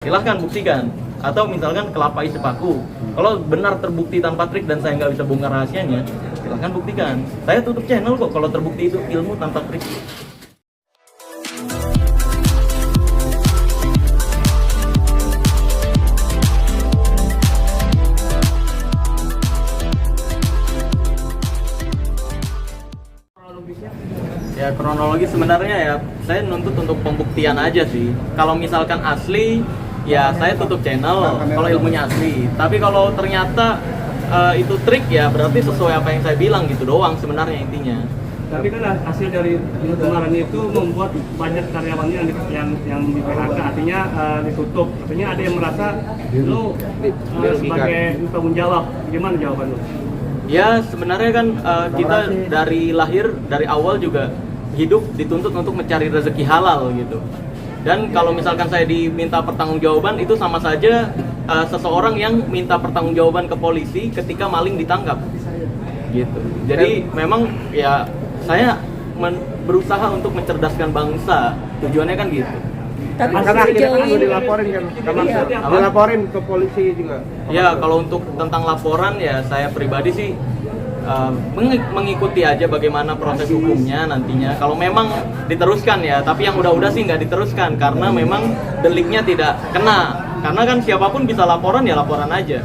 silahkan buktikan. Atau misalkan kelapa isi paku, kalau benar terbukti tanpa trik dan saya nggak bisa bongkar rahasianya, silahkan buktikan. Saya tutup channel kok kalau terbukti itu ilmu tanpa trik. Ya kronologi sebenarnya ya saya nuntut untuk pembuktian aja sih. Kalau misalkan asli ya saya tutup channel kalau ilmunya asli. Tapi kalau ternyata itu trik ya berarti sesuai apa yang saya bilang gitu doang sebenarnya intinya. Tapi kan hasil dari kemarin itu membuat banyak karyawannya yang di PHK, artinya ditutup. Artinya ada yang merasa lu sebagai tanggung jawab. Gimana jawaban lu? Ya sebenarnya kan kita dari lahir dari awal juga hidup dituntut untuk mencari rezeki halal gitu. Dan kalau misalkan saya diminta pertanggungjawaban itu sama saja seseorang yang minta pertanggungjawaban ke polisi ketika maling ditangkap. Gitu. Jadi memang ya saya berusaha untuk mencerdaskan bangsa. Tujuannya kan gitu. Tapi karena akhirnya kan ini dilaporin kan, dilaporin ke polisi juga. Ya kalau untuk tentang laporan ya saya pribadi sih mengikuti aja bagaimana proses hukumnya nantinya. Kalau memang diteruskan ya, tapi yang udah-udah sih nggak diteruskan karena memang deliknya tidak kena. Karena kan siapapun bisa laporan ya laporan aja.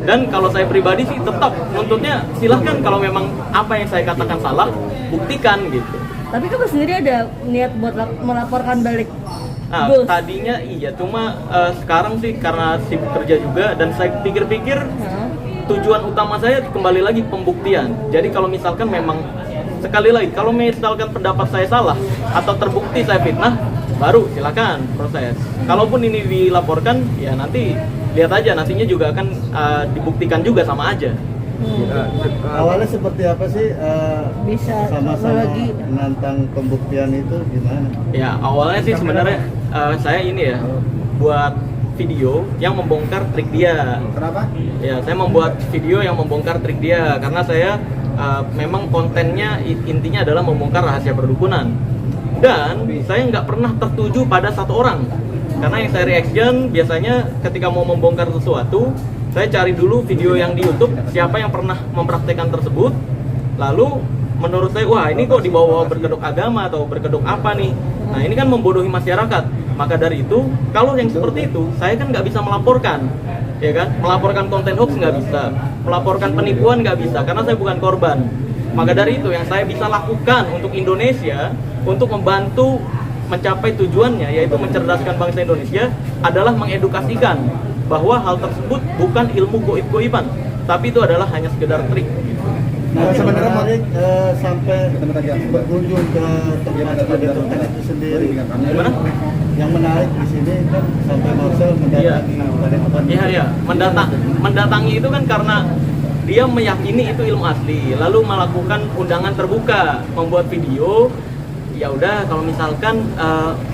Dan kalau saya pribadi sih tetap nuntutnya silahkan kalau memang apa yang saya katakan salah buktikan gitu. Tapi kamu sendiri ada niat buat melaporkan balik? Nah, tadinya iya, cuma sekarang sih karena sibuk kerja juga dan saya pikir-pikir tujuan utama saya kembali lagi pembuktian. Jadi kalau misalkan memang sekali lagi kalau misalkan pendapat saya salah atau terbukti saya fitnah, baru silakan proses. Kalaupun ini dilaporkan, ya nanti lihat aja nantinya juga akan dibuktikan juga sama aja. Awalnya seperti apa sih Bisa sama-sama lagi menantang pembuktian itu gimana? Ya awalnya sih sebenarnya saya ini ya buat video yang membongkar trik dia. Kenapa? Ya saya membuat video yang membongkar trik dia karena saya memang kontennya intinya adalah membongkar rahasia perdukunan. Dan saya nggak pernah tertuju pada satu orang. Karena yang saya reaction biasanya ketika mau membongkar sesuatu, saya cari dulu video yang di YouTube siapa yang pernah mempraktekkan tersebut. Lalu menurut saya, wah ini kok dibawa berkedok agama atau berkedok apa nih? Nah ini kan membodohi masyarakat. Maka dari itu, kalau yang seperti itu, saya kan nggak bisa melaporkan, ya kan? Melaporkan konten hoax nggak bisa, melaporkan penipuan nggak bisa, karena saya bukan korban. Maka dari itu, yang saya bisa lakukan untuk Indonesia, untuk membantu mencapai tujuannya, yaitu mencerdaskan bangsa Indonesia, adalah mengedukasikan bahwa hal tersebut bukan ilmu goib-goiban, tapi itu adalah hanya sekedar trik. Nah, sebenarnya menarik sampai berkunjung ke tempat kedudukan itu sendiri. Gimana? Yang menarik di sini kan sampai Marcel mendatangi Iya, mendatangi itu kan karena dia meyakini itu ilmu asli, lalu melakukan undangan terbuka, membuat video. Ya udah, kalau misalkan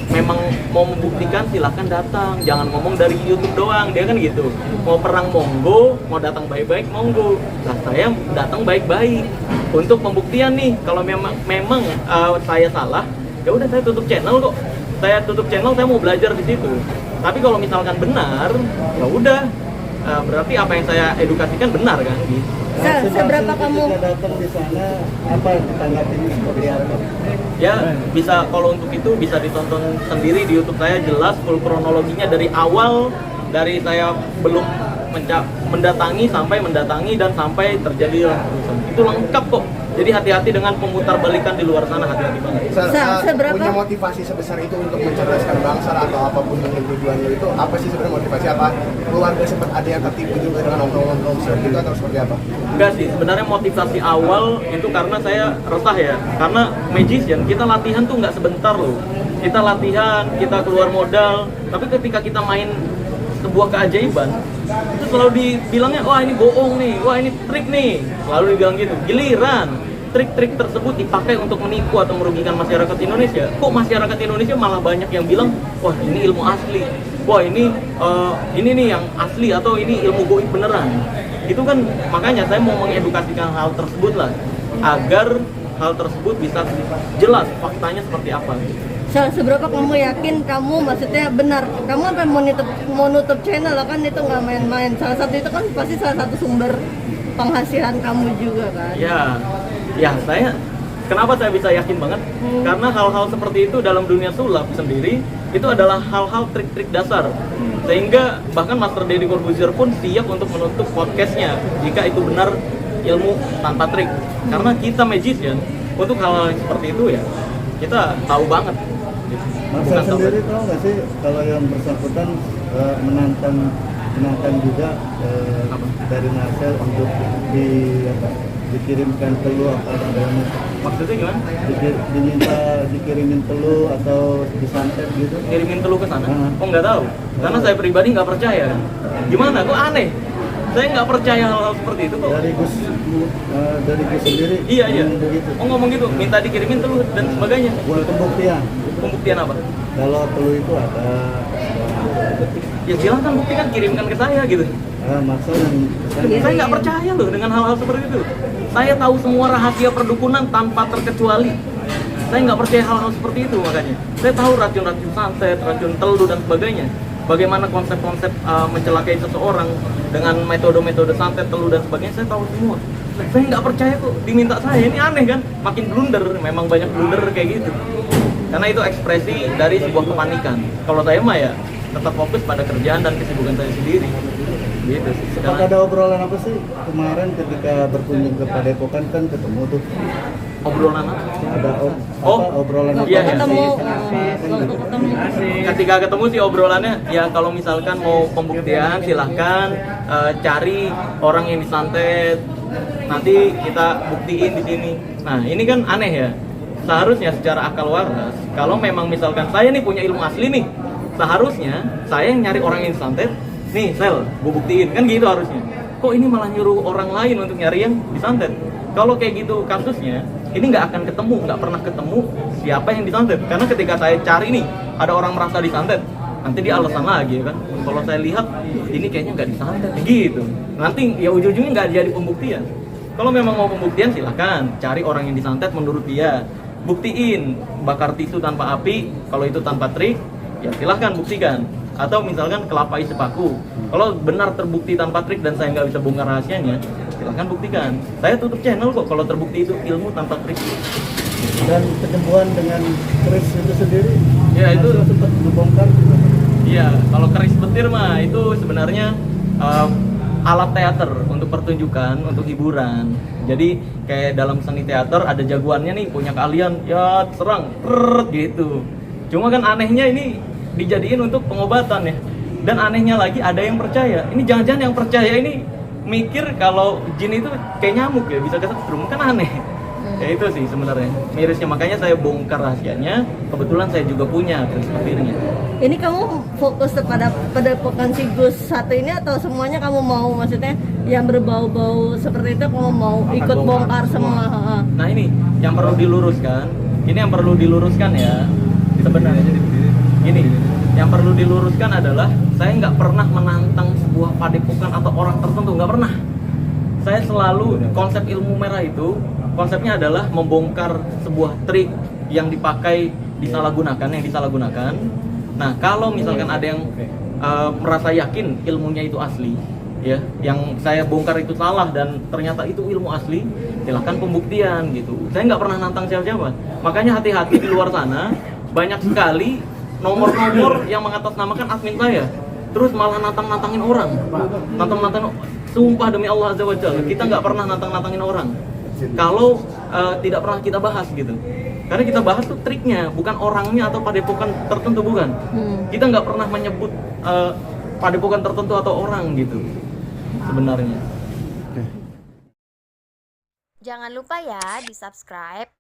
memang mau membuktikan silahkan datang, jangan ngomong dari YouTube doang, dia kan gitu. Mau perang monggo, mau datang baik-baik monggo. Nah saya datang baik-baik untuk pembuktian nih. Kalau memang saya salah, ya udah saya tutup channel kok. Saya tutup channel, saya mau belajar di situ. Tapi kalau misalkan benar, ya udah berarti apa yang saya edukasikan benar kan? Gitu. Seberapa kamu datang di sana, apa tanggapannya seperti apa? Ya bisa, kalau untuk itu bisa ditonton sendiri di YouTube saya, jelas full kronologinya dari awal, dari saya belum mendatangi dan sampai terjadi urusan. Itu lengkap kok. Jadi hati-hati dengan pemutar balikan di luar sana, hati-hati banget. Seberapa Punya motivasi sebesar itu untuk mencerdaskan bangsa atau apapun yang tujuan lo itu, apa sih sebenarnya motivasi? Apa keluarga sempat ada yang tertipu juga dengan omong-omong seperti itu atau seperti apa? Enggak sih, sebenarnya motivasi awal itu karena saya resah ya. Karena magician, kita latihan tuh nggak sebentar loh. Kita latihan, kita keluar modal, tapi ketika kita main sebuah keajaiban, itu selalu dibilangnya, wah ini bohong nih, wah ini trik nih. Selalu dibilang gitu. Giliran trik-trik tersebut dipakai untuk menipu atau merugikan masyarakat Indonesia, kok masyarakat Indonesia malah banyak yang bilang, wah ini ilmu asli, wah ini nih yang asli, atau ini ilmu goib beneran. Itu kan makanya saya mau mengedukasikan hal tersebut lah, agar hal tersebut bisa jelas faktanya seperti apa. seberapa kamu yakin kamu maksudnya benar? Kamu apa mau nutup channel lah kan, itu nggak main-main. Salah satu itu kan pasti salah satu sumber penghasilan kamu juga kan. Ya saya kenapa saya bisa yakin banget? Karena hal-hal seperti itu dalam dunia sulap sendiri itu adalah hal-hal trik-trik dasar. Sehingga bahkan Master Deddy Corbuzier pun siap untuk menutup podcastnya jika itu benar ilmu tanpa trik. Karena kita magician, untuk hal-hal seperti itu ya kita tahu banget. Masa sendiri tahu nggak sih kalau yang bersangkutan menantang juga dari Marcel untuk dikirimkan telur atau bagaimana? Maksudnya gimana? Diminta dikirimin telur atau disantet gitu? Ngirimin telur ke sana? Oh nggak tahu, karena saya pribadi nggak percaya. Gimana? Kok aneh? Saya nggak percaya hal-hal seperti itu kok. Dari Gus sendiri. Iya. Begitu. Oh ngomong gitu, minta dikirimin telur dan sebagainya. Buat pembuktian. Pembuktian apa? Kalau telur itu ada. Ya silahkan buktikan, kirimkan ke saya gitu. Maksud yang Saya nggak percaya loh dengan hal-hal seperti itu. Saya tahu semua rahasia perdukunan tanpa terkecuali. Saya nggak percaya hal-hal seperti itu, makanya saya tahu racun-racun santet, racun telur dan sebagainya. Bagaimana konsep-konsep mencelakai seseorang dengan metode-metode santet, telur dan sebagainya, saya tahu semua. Saya nggak percaya kok diminta saya, ini aneh kan? Makin blunder, memang banyak blunder kayak gitu. Karena itu ekspresi dari sebuah kepanikan. Kalau saya mah ya tetap fokus pada kerjaan dan kesibukan saya sendiri. Gitu sih. Apakah ada obrolan apa sih kemarin ketika berkunjung ke Padepokan kan ketemu tuh? Obrolan apa? Ada obrolan apa? Iya, Ketemu, gitu. Ketika ketemu sih obrolannya ya kalau misalkan mau pembuktian silahkan cari orang yang disantet, nanti kita buktiin di sini. Nah ini kan aneh ya. Seharusnya secara akal waras, kalau memang misalkan saya nih punya ilmu asli nih, seharusnya saya yang nyari orang yang disantet. Nih sel, gue buktiin, kan gitu harusnya. Kok ini malah nyuruh orang lain untuk nyari yang disantet? Kalau kayak gitu kasusnya, ini nggak akan ketemu, nggak pernah ketemu siapa yang disantet. Karena ketika saya cari nih, ada orang merasa disantet, nanti dia alasan lagi ya kan. Kalau saya lihat, ini kayaknya nggak disantet, gitu. Nanti ya ujung-ujungnya nggak jadi pembuktian. Kalau memang mau pembuktian silahkan, cari orang yang disantet menurut dia. Buktiin, bakar tisu tanpa api, kalau itu tanpa trik, ya silahkan buktikan. Atau misalkan kelapa isi paku, kalau benar terbukti tanpa trik dan saya nggak bisa bongkar rahasianya, silahkan buktikan. Saya tutup channel kok kalau terbukti itu ilmu tanpa trik. Dan penyembuhan dengan keris itu sendiri, Ya itu sempat dibongkar. Iya, kalau keris petir mah itu sebenarnya alat teater untuk pertunjukan, untuk hiburan. Jadi kayak dalam seni teater ada jagoannya nih, punya keahlian, ya serang, gitu. Cuma kan anehnya ini dijadiin untuk pengobatan ya. Dan anehnya lagi ada yang percaya. Ini jangan-jangan yang percaya ini mikir kalau jin itu kayak nyamuk ya, bisa kesetrum, kan aneh. Ya itu sih sebenarnya mirisnya, makanya saya bongkar rahasianya. Kebetulan saya juga punya keris petirnya. Ini kamu fokus pada Padepokan si Gus satu ini atau semuanya kamu mau, maksudnya yang berbau-bau seperti itu kamu mau ikut bongkar semua? Nah ini yang perlu diluruskan. Ini yang perlu diluruskan ya. Sebenarnya gini, yang perlu diluruskan adalah saya nggak pernah menantang sebuah padepokan atau orang tertentu, nggak pernah. Saya selalu konsep ilmu merah itu konsepnya adalah membongkar sebuah trik yang dipakai yang disalahgunakan. Nah kalau misalkan ada yang merasa yakin ilmunya itu asli, ya, yang saya bongkar itu salah dan ternyata itu ilmu asli, silahkan pembuktian gitu. Saya nggak pernah nantang siapa-siapa. Makanya hati-hati di luar sana, banyak sekali nomor-nomor yang mengatasnamakan admin saya, terus malah nantang-nantangin orang, sumpah demi Allah Azza wa Jalla, kita nggak pernah nantang-nantangin orang. Kalau tidak pernah kita bahas gitu, karena kita bahas tuh triknya, bukan orangnya atau padepokan tertentu, bukan. Kita nggak pernah menyebut padepokan tertentu atau orang gitu sebenarnya. Jangan lupa ya di subscribe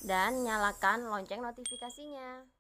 dan nyalakan lonceng notifikasinya.